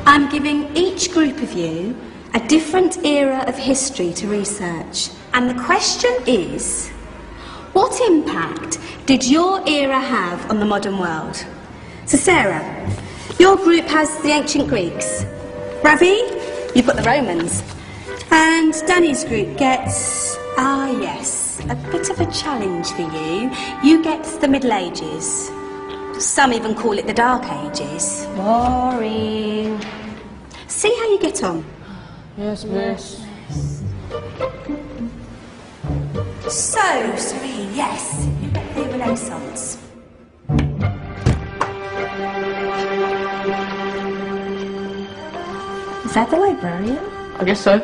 I'm giving each group of you a different era of history to research. And the question is, what impact did your era have on the modern world? So Sarah, your group has the ancient Greeks. Ravi, you've got the Romans. And Danny's group gets, yes, a bit of a challenge for you. You get the Middle Ages. Some even call it the Dark Ages. Boring. See how you get on. Yes, miss. So, Serene, yes, you get the Renaissance. Is that the librarian? I guess so.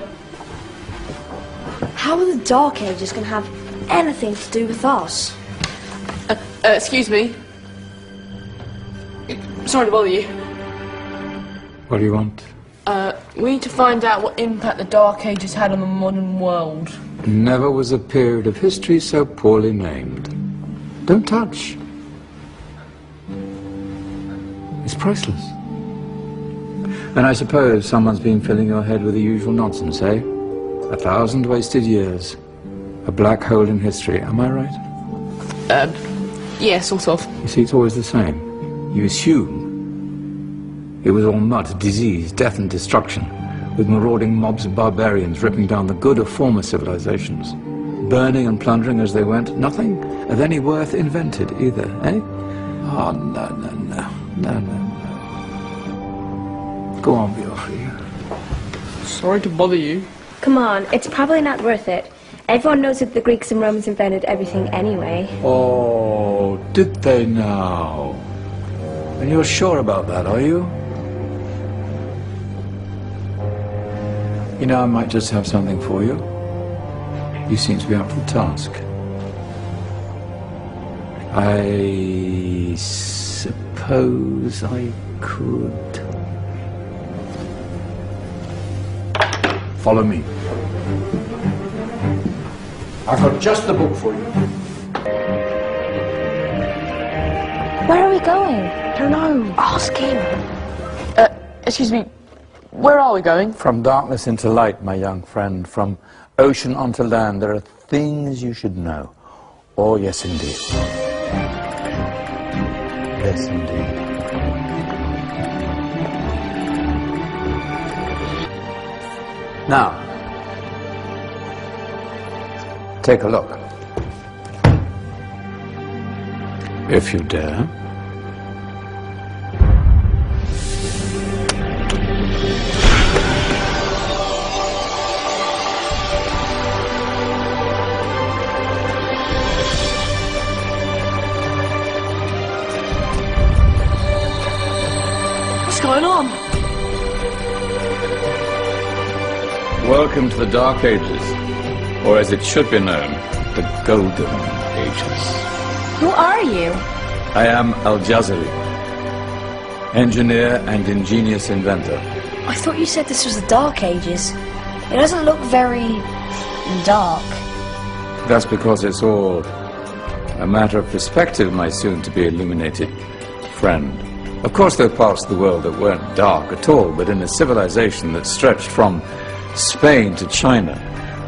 How are the Dark Ages going to have anything to do with us? Excuse me. Sorry to bother you. What do you want? We need to find out what impact the Dark Ages had on the modern world. Never was a period of history so poorly named. Don't touch. It's priceless. And I suppose someone's been filling your head with the usual nonsense, eh? 1,000 wasted years. A black hole in history, am I right? Yeah, sort of. You see, it's always the same. You assume it was all mud, disease, death and destruction, with marauding mobs of barbarians ripping down the good of former civilizations, burning and plundering as they went. Nothing of any worth invented either, eh? Oh, no. Go on, Biofri. Sorry to bother you. Come on, it's probably not worth it. Everyone knows that the Greeks and Romans invented everything anyway. Oh, did they now? And you're sure about that, are you? You know, I might just have something for you. You seem to be up for the task. I suppose I could. Follow me. I've got just the book for you. Where are we going? I don't know. Ask him. Excuse me. Where are we going? From darkness into light, my young friend. From ocean onto land. There are things you should know. Oh, yes, indeed. Yes, indeed. Now, take a look. If you dare. What's going on? Welcome to the Dark Ages, or as it should be known, the Golden Ages. Who are you? I am Al-Jazari, engineer and ingenious inventor. I thought you said this was the Dark Ages. It doesn't look very dark. That's because it's all a matter of perspective, my soon-to-be illuminated friend. Of course, there are parts of the world that weren't dark at all, but in a civilization that stretched from Spain to China,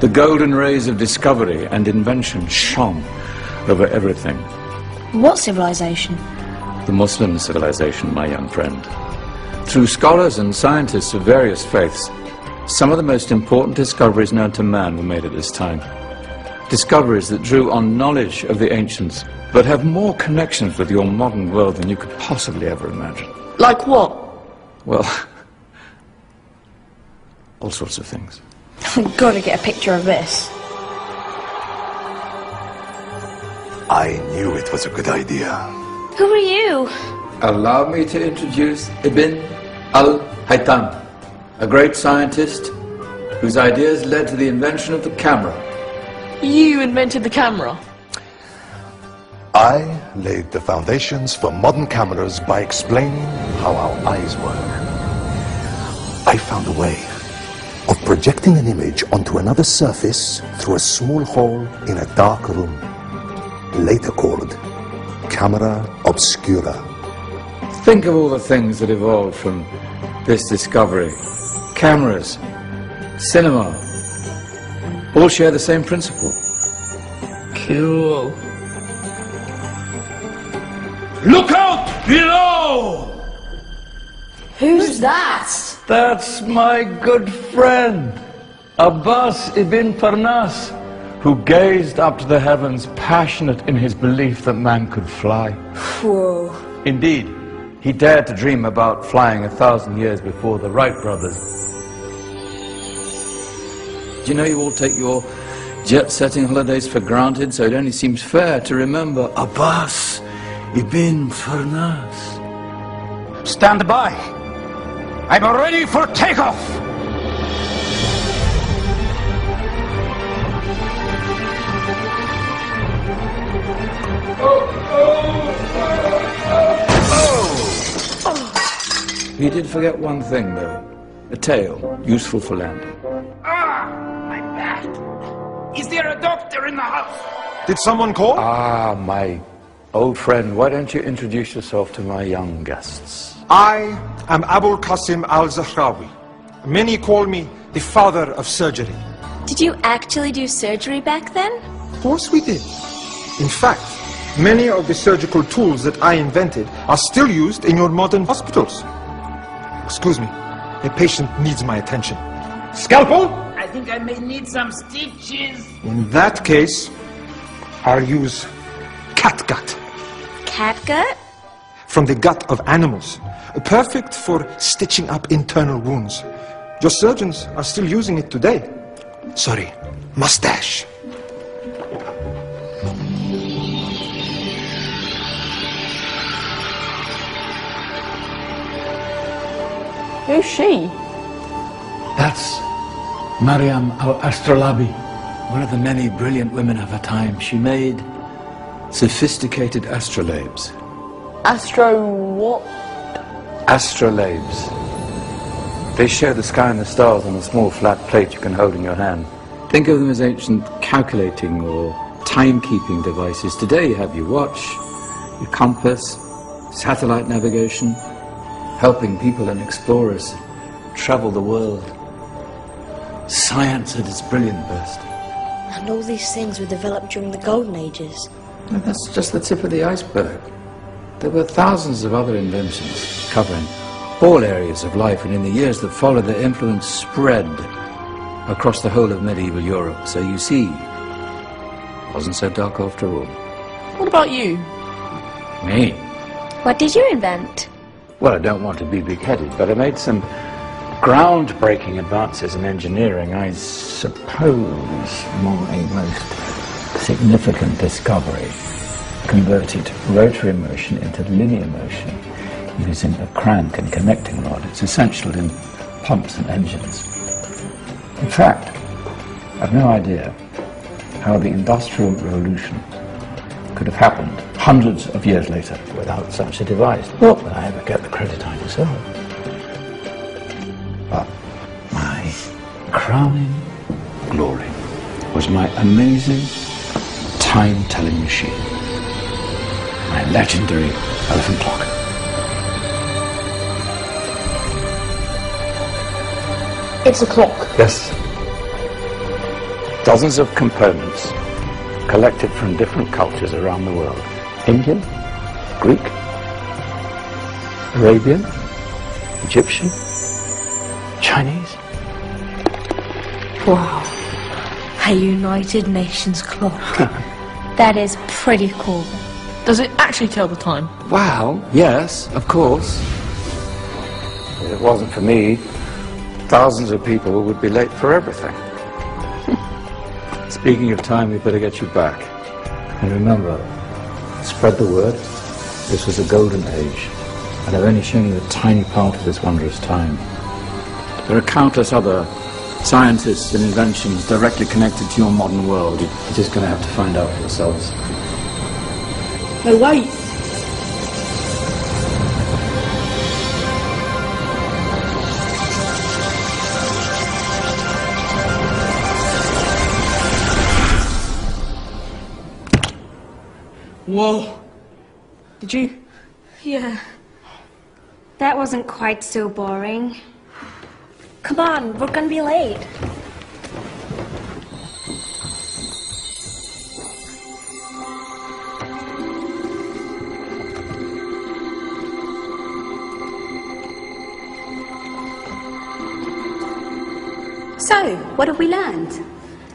the golden rays of discovery and invention shone over everything. What civilization? The Muslim civilization, my young friend. Through scholars and scientists of various faiths, some of the most important discoveries known to man were made at this time. Discoveries that drew on knowledge of the ancients, but have more connections with your modern world than you could possibly ever imagine. Like what? Well, all sorts of things. I've got to get a picture of this. I knew it was a good idea. Who are you? Allow me to introduce Ibn al-Haytham, a great scientist whose ideas led to the invention of the camera. You invented the camera? I laid the foundations for modern cameras by explaining how our eyes work. I found a way of projecting an image onto another surface through a small hole in a dark room, later called camera obscura. Think of all the things that evolved from this discovery. Cameras, cinema, all share the same principle. Cool. Look out below! Who's that? That's my good friend, Abbas ibn Farnas, who gazed up to the heavens, passionate in his belief that man could fly. Whoa. Indeed, he dared to dream about flying 1,000 years before the Wright brothers. Do you know you all take your jet-setting holidays for granted, so it only seems fair to remember Abbas ibn Farnas. Stand by. I'm ready for takeoff. He did forget one thing, though. A tail, useful for landing. My back. Is there a doctor in the house? Did someone call? Ah, my old friend, why don't you introduce yourself to my young guests? I am Abul Qasim al-Zahrawi. Many call me the father of surgery. Did you actually do surgery back then? Of course we did. In fact, many of the surgical tools that I invented are still used in your modern hospitals. Excuse me, a patient needs my attention. Scalpel? I think I may need some stitches. In that case, I'll use catgut. Catgut? From the gut of animals. Perfect for stitching up internal wounds. Your surgeons are still using it today. Sorry, mustache. Who's she? That's Maryam al-Astrolabi, one of the many brilliant women of her time. She made sophisticated astrolabes. Astro what? Astrolabes. They show the sky and the stars on a small flat plate you can hold in your hand. Think of them as ancient calculating or timekeeping devices. Today you have your watch, your compass, satellite navigation, helping people and explorers travel the world. Science at its brilliant best. And all these things were developed during the Golden Ages. And that's just the tip of the iceberg. There were thousands of other inventions covering all areas of life, and in the years that followed, their influence spread across the whole of medieval Europe. So you see, it wasn't so dark after all. What about you? Me? What did you invent? Well, I don't want to be big-headed, but I made some groundbreaking advances in engineering. I suppose my most significant discovery converted rotary motion into linear motion using a crank and connecting rod. It's essential in pumps and engines. In fact, I've no idea how the Industrial Revolution could have happened hundreds of years later without such a device. Not that I ever get the credit I deserve. But my crowning glory was my amazing time-telling machine. My legendary elephant clock. It's a clock. Yes. Dozens of components collected from different cultures around the world. Indian, Greek, Arabian, Egyptian, Chinese. Wow. A United Nations clock. That is pretty cool. Does it actually tell the time? Wow, yes, of course. If it wasn't for me, thousands of people would be late for everything. Speaking of time, we better get you back. And remember, spread the word. This was a golden age, and I've only shown you a tiny part of this wondrous time. There are countless other scientists and inventions directly connected to your modern world. You're just going to have to find out for yourselves. No, wait. Whoa. Did you? Yeah. That wasn't quite so boring. Come on, we're gonna be late. So, what have we learned?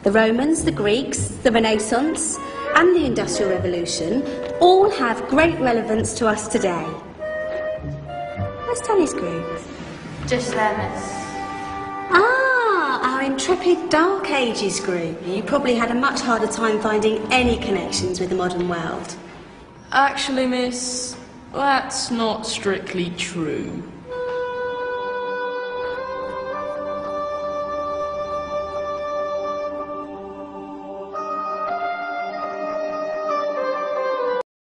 The Romans, the Greeks, the Renaissance, and the Industrial Revolution all have great relevance to us today. Where's Tony's group? Just there, miss. Ah, our intrepid Dark Ages group. You probably had a much harder time finding any connections with the modern world. Actually, miss, that's not strictly true.